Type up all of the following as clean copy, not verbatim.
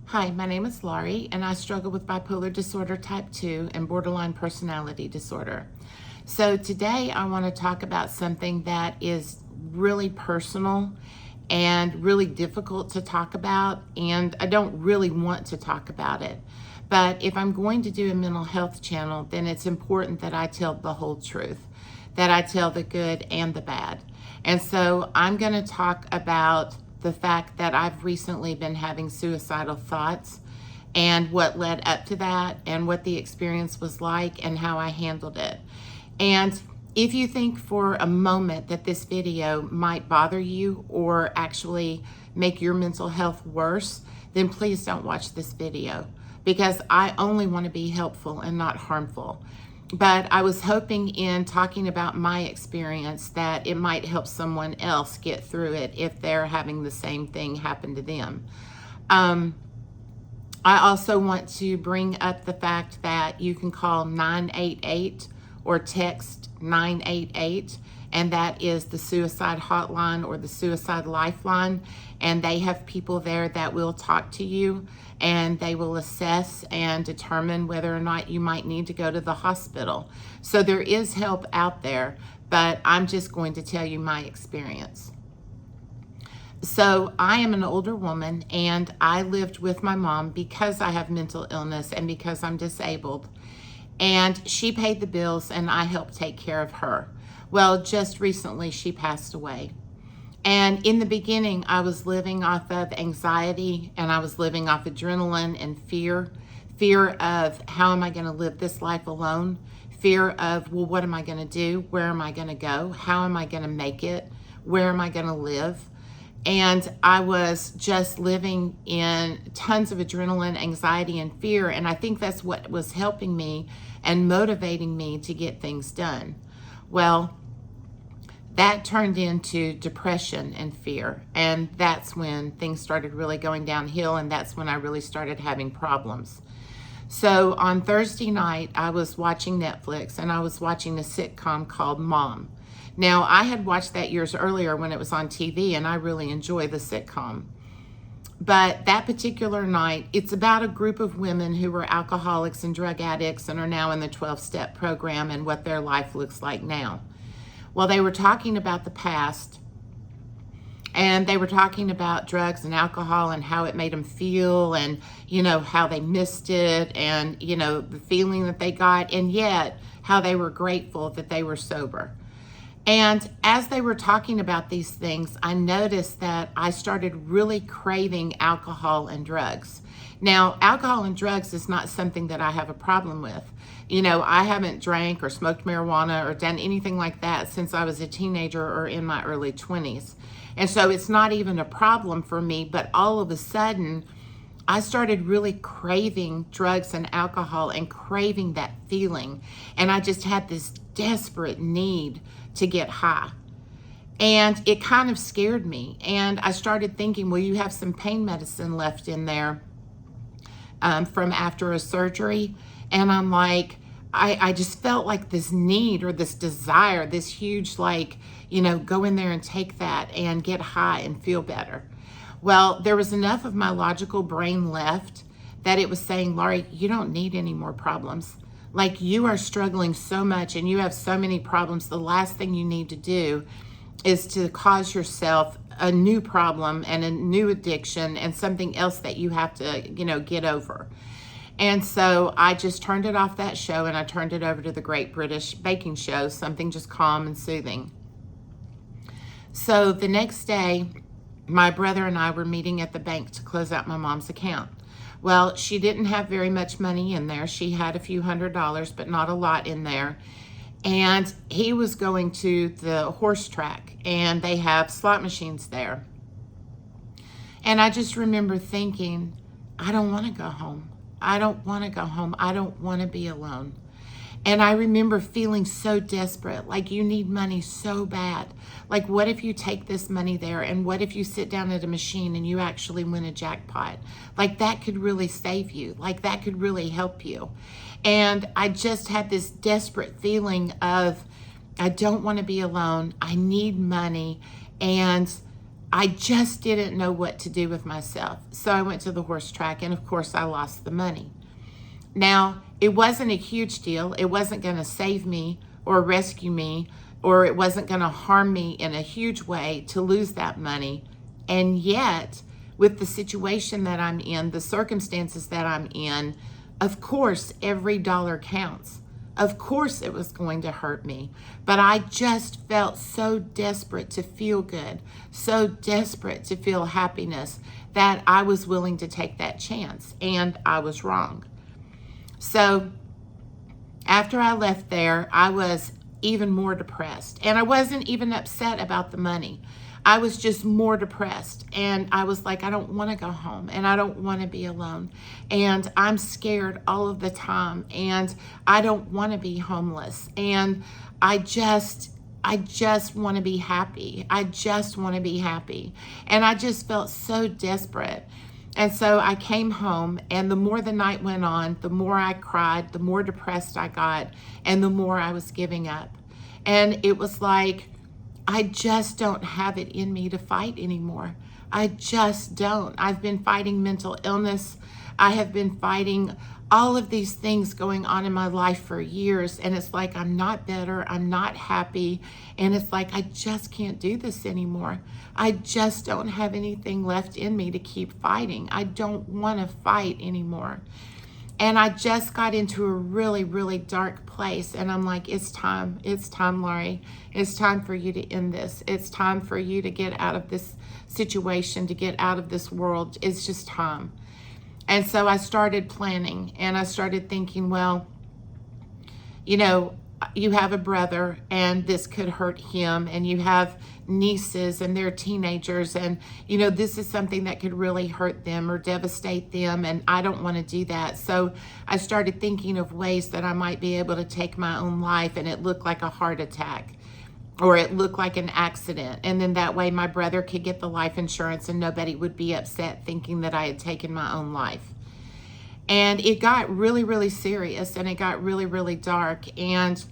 Hi, my name is Laurie, and I struggle with bipolar disorder type 2 and borderline personality disorder. So today I want to talk about something that is really personal and really difficult to talk about, and I don't really want to talk about it. But if I'm going to do a mental health channel, then it's important that I tell the whole truth, that I tell the good and the bad. And so I'm going to talk about the fact that I've recently been having suicidal thoughts and what led up to that and what the experience was like and how I handled it. And if you think for a moment that this video might bother you or actually make your mental health worse, then please don't watch this video, because I only want to be helpful and not harmful. But I was hoping in talking about my experience that it might help someone else get through it if they're having the same thing happen to them. I also want to bring up the fact that you can call 988 or text 988, and that is the suicide hotline or the suicide lifeline, and they have people there that will talk to you, and they will assess and determine whether or not you might need to go to the hospital. So there is help out there, but I'm just going to tell you my experience. So I am an older woman, and I lived with my mom because I have mental illness and because I'm disabled. And she paid the bills and I helped take care of her. Well, just recently she passed away. And in the beginning, I was living off of anxiety, and I was living off adrenaline and fear of how am I going to live this life alone? Fear of, well, what am I going to do? Where am I going to go? How am I going to make it? Where am I going to live? And I was just living in tons of adrenaline, anxiety, and fear. And I think that's what was helping me and motivating me to get things done. Well, that turned into depression and fear. And that's when things started really going downhill. And that's when I really started having problems. So on Thursday night, I was watching Netflix, and I was watching a sitcom called Mom. Now, I had watched that years earlier when it was on TV, and I really enjoy the sitcom. But that particular night, it's about a group of women who were alcoholics and drug addicts and are now in the 12-step program and what their life looks like now. Well, they were talking about the past, and they were talking about drugs and alcohol and how it made them feel, and, how they missed it, and, the feeling that they got, and yet how they were grateful that they were sober. And as they were talking about these things, I noticed that I started really craving alcohol and drugs. Now, alcohol and drugs is not something that I have a problem with. I haven't drank or smoked marijuana or done anything like that since I was a teenager or in my early 20s. And so it's not even a problem for me, but all of a sudden, I started really craving drugs and alcohol and craving that feeling. And I just had this desperate need to get high. And it kind of scared me. And I started thinking, well, you have some pain medicine left in there from after a surgery. And I'm like, I just felt like this need or this desire, this huge, go in there and take that and get high and feel better. Well, there was enough of my logical brain left that it was saying, Laurie, you don't need any more problems. Like, you are struggling so much and you have so many problems. The last thing you need to do is to cause yourself a new problem and a new addiction and something else that you have to, get over. And so I just turned it off, that show, and I turned it over to the Great British Baking Show, something just calm and soothing. So the next day, my brother and I were meeting at the bank to close out my mom's account. Well, she didn't have very much money in there. She had a few $100s, but not a lot in there. And he was going to the horse track, and they have slot machines there. And I just remember thinking, I don't want to go home. I don't want to go home. I don't want to be alone. And I remember feeling so desperate, like you need money so bad. Like, what if you take this money there, and what if you sit down at a machine and you actually win a jackpot? Like, that could really save you. Like, that could really help you. And I just had this desperate feeling of, I don't want to be alone. I need money. And I just didn't know what to do with myself. So I went to the horse track, and of course I lost the money. Now, it wasn't a huge deal. It wasn't going to save me or rescue me, or it wasn't going to harm me in a huge way to lose that money. And yet, with the situation that I'm in, the circumstances that I'm in, of course, every dollar counts. Of course it was going to hurt me, but I just felt so desperate to feel good, so desperate to feel happiness that I was willing to take that chance, and I was wrong. So after I left there, I was even more depressed, and I wasn't even upset about the money. I was just more depressed, and I was like, I don't want to go home, and I don't want to be alone, and I'm scared all of the time, and I don't want to be homeless, and I just want to be happy. I just want to be happy, and I just felt so desperate. And so I came home, and the more the night went on, the more I cried, the more depressed I got, and the more I was giving up. And it was like, I just don't have it in me to fight anymore. I just don't. I've been fighting mental illness. I have been fighting all of these things going on in my life for years. And it's like, I'm not better. I'm not happy. And it's like, I just can't do this anymore. I just don't have anything left in me to keep fighting. I don't want to fight anymore. And I just got into a really, really dark place. And I'm like, it's time, Laurie. It's time for you to end this. It's time for you to get out of this situation, to get out of this world. It's just time. And so I started planning, and I started thinking, well, you know, you have a brother and this could hurt him, and you have nieces and they're teenagers, and you know, this is something that could really hurt them or devastate them, and I don't want to do that. So I started thinking of ways that I might be able to take my own life, and it looked like a heart attack, or it looked like an accident, and then that way my brother could get the life insurance and nobody would be upset thinking that I had taken my own life. And it got really, really serious, and it got really, really dark. And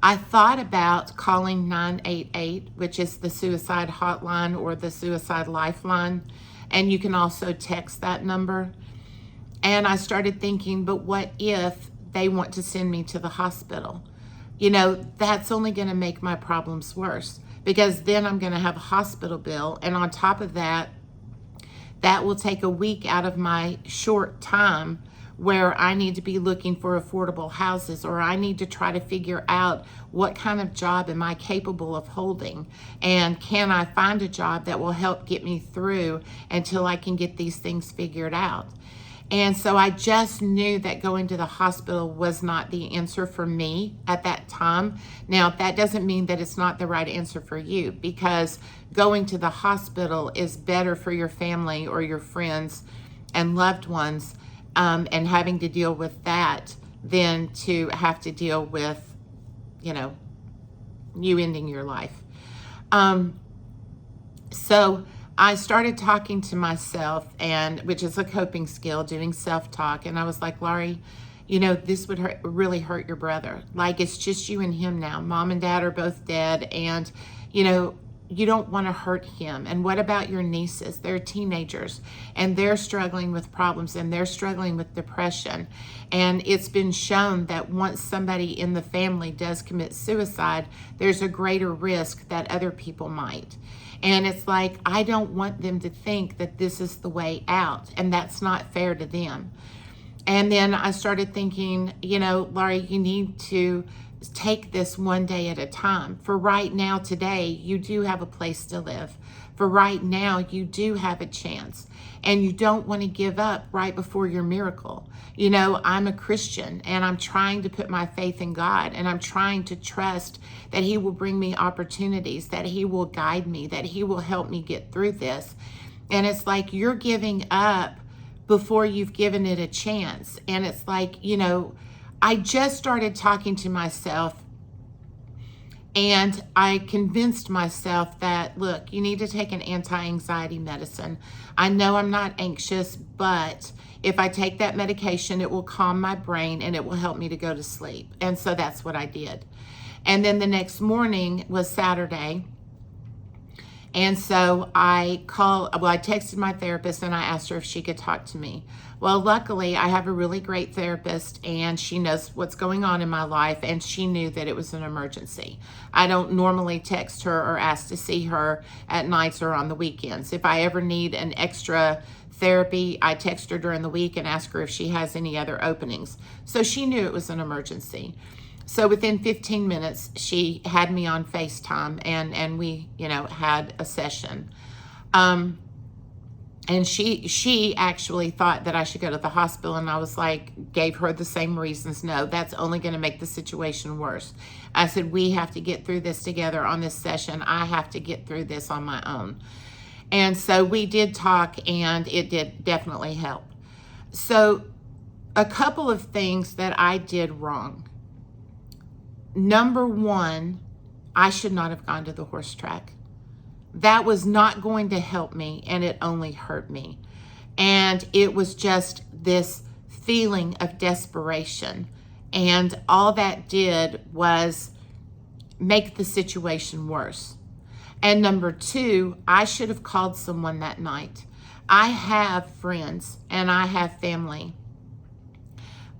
I thought about calling 988, which is the suicide hotline or the suicide lifeline. And you can also text that number. And I started thinking, but what if they want to send me to the hospital? You know, that's only going to make my problems worse, because then I'm going to have a hospital bill. And on top of that, that will take a week out of my short time where I need to be looking for affordable houses, or I need to try to figure out what kind of job am I capable of holding, and can I find a job that will help get me through until I can get these things figured out. And so I just knew that going to the hospital was not the answer for me at that time. Now, that doesn't mean that it's not the right answer for you, because going to the hospital is better for your family or your friends and loved ones, and having to deal with that than to have to deal with, you know, you ending your life. So I started talking to myself, and which is a coping skill, doing self-talk. And I was like, Laurie, you know, this would really hurt your brother. Like, it's just you and him now. Mom and dad are both dead, and, you know, you don't want to hurt him. And what about your nieces? They're teenagers, and they're struggling with problems, and they're struggling with depression. And it's been shown that once somebody in the family does commit suicide, there's a greater risk that other people might. And it's like, I don't want them to think that this is the way out, and that's not fair to them. And then I started thinking, you know, Laurie, you need to take this one day at a time. For right now, today, you do have a place to live. For right now, you do have a chance, and you don't want to give up right before your miracle. You know, I'm a Christian, and I'm trying to put my faith in God, and I'm trying to trust that He will bring me opportunities, that He will guide me, that He will help me get through this. And it's like, you're giving up before you've given it a chance. And it's like, you know, I just started talking to myself, and I convinced myself that, look, you need to take an anti-anxiety medicine. I know I'm not anxious, but if I take that medication, it will calm my brain and it will help me to go to sleep. And so that's what I did. And then the next morning was Saturday, And so I texted my therapist and I asked her if she could talk to me. Well, luckily, I have a really great therapist and she knows what's going on in my life, and she knew that it was an emergency. I don't normally text her or ask to see her at nights or on the weekends. If I ever need an extra therapy, I text her during the week and ask her if she has any other openings. So she knew it was an emergency. So within 15 minutes, she had me on FaceTime and we, had a session. And she actually thought that I should go to the hospital, and I was like, gave her the same reasons. No, that's only going to make the situation worse. I said, we have to get through this together on this session. I have to get through this on my own. And so we did talk, and it did definitely help. So a couple of things that I did wrong. Number one, I should not have gone to the horse track. That was not going to help me, and it only hurt me. And it was just this feeling of desperation. And all that did was make the situation worse. And number two, I should have called someone that night. I have friends and I have family.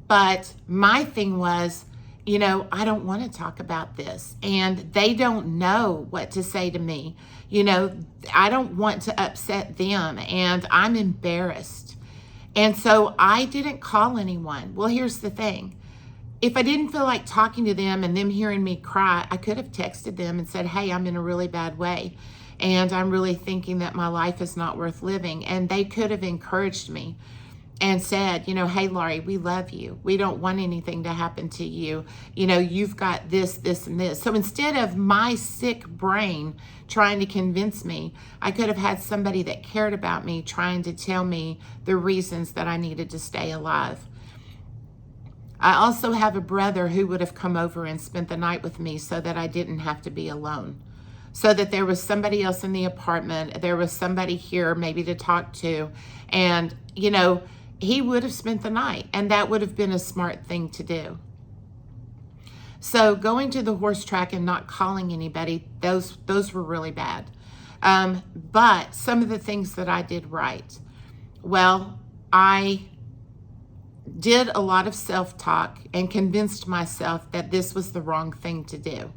But my thing was, I don't want to talk about this, and they don't know what to say to me. I don't want to upset them, and I'm embarrassed. And so I didn't call anyone. Well, here's the thing. If I didn't feel like talking to them and them hearing me cry, I could have texted them and said, hey, I'm in a really bad way, and I'm really thinking that my life is not worth living. And they could have encouraged me and said, hey, Laurie, we love you. We don't want anything to happen to you. You've got this, this, and this. So instead of my sick brain trying to convince me, I could have had somebody that cared about me trying to tell me the reasons that I needed to stay alive. I also have a brother who would have come over and spent the night with me so that I didn't have to be alone. So that there was somebody else in the apartment, there was somebody here maybe to talk to, and, he would have spent the night, and that would have been a smart thing to do. So going to the horse track and not calling anybody, those were really bad. But some of the things that I did right. Well, I did a lot of self-talk and convinced myself that this was the wrong thing to do.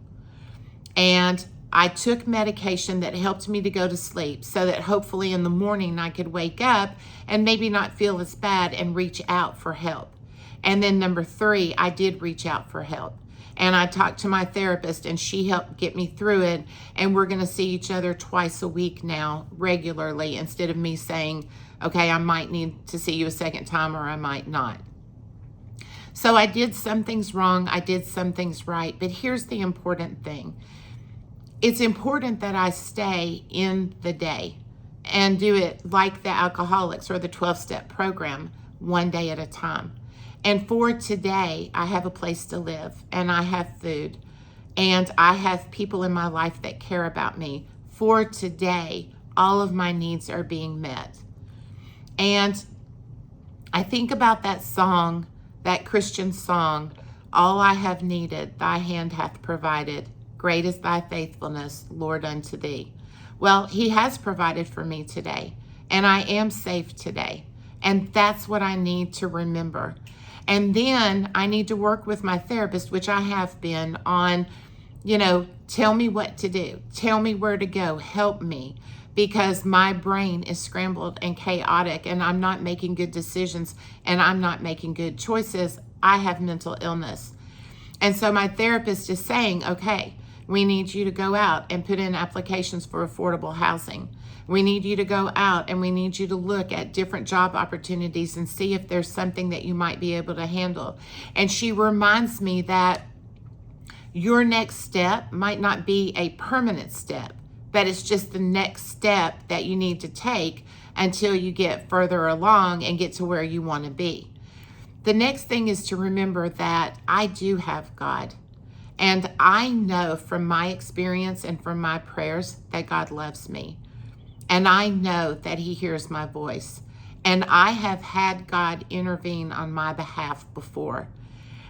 And I took medication that helped me to go to sleep so that hopefully in the morning I could wake up and maybe not feel as bad and reach out for help. And then number three, I did reach out for help. And I talked to my therapist and she helped get me through it. And we're going to see each other twice a week now regularly, instead of me saying, okay, I might need to see you a second time or I might not. So I did some things wrong. I did some things right. But here's the important thing. It's important that I stay in the day and do it like the alcoholics or the 12-step program, one day at a time. And for today, I have a place to live, and I have food, and I have people in my life that care about me. For today, all of my needs are being met. And I think about that song, that Christian song, all I have needed, thy hand hath provided. Great is thy faithfulness, Lord, unto thee. Well, he has provided for me today, and I am safe today. And that's what I need to remember. And then I need to work with my therapist, which I have been, on, tell me what to do. Tell me where to go. Help me, because my brain is scrambled and chaotic, and I'm not making good decisions, and I'm not making good choices. I have mental illness. And so my therapist is saying, okay, we need you to go out and put in applications for affordable housing. We need you to go out and we need you to look at different job opportunities and see if there's something that you might be able to handle. And she reminds me that your next step might not be a permanent step, but it's just the next step that you need to take until you get further along and get to where you want to be. The next thing is to remember that I do have God. And I know from my experience and from my prayers that God loves me. And I know that he hears my voice. And I have had God intervene on my behalf before.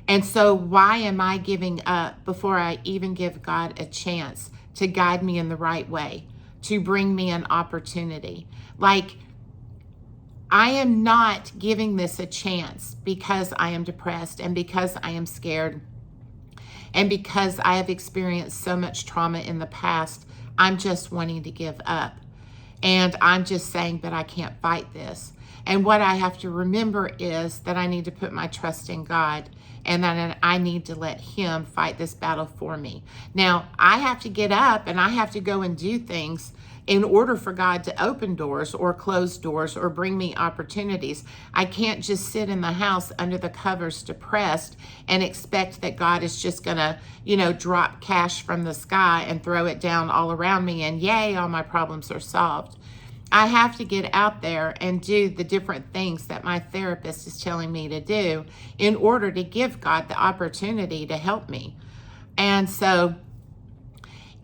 And so why am I giving up before I even give God a chance to guide me in the right way, to bring me an opportunity. Like, I am not giving this a chance because I am depressed and because I am scared and because I have experienced so much trauma in the past. I'm just wanting to give up. And I'm just saying that I can't fight this. And what I have to remember is that I need to put my trust in God, and that I need to let Him fight this battle for me. Now, I have to get up and I have to go and do things in order for God to open doors or close doors or bring me opportunities. I can't just sit in the house under the covers depressed and expect that God is just gonna, drop cash from the sky and throw it down all around me and yay, all my problems are solved. I have to get out there and do the different things that my therapist is telling me to do in order to give God the opportunity to help me. And so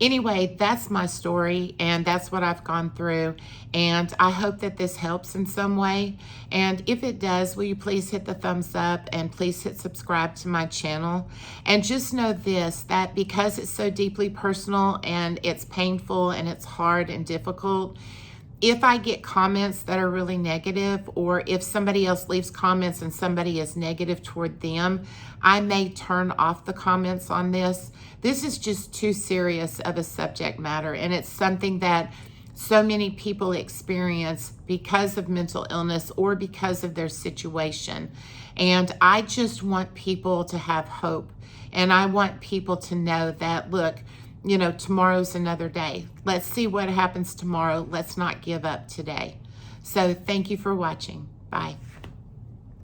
anyway, that's my story, and that's what I've gone through, and I hope that this helps in some way. And if it does, will you please hit the thumbs up and please hit subscribe to my channel. And just know this, that because it's so deeply personal and it's painful and it's hard and difficult, if I get comments that are really negative, or if somebody else leaves comments and somebody is negative toward them, I may turn off the comments on this. This is just too serious of a subject matter, and it's something that so many people experience because of mental illness or because of their situation. And I just want people to have hope, and I want people to know that, look, tomorrow's another day. Let's see what happens tomorrow. Let's not give up today. So thank you for watching. Bye.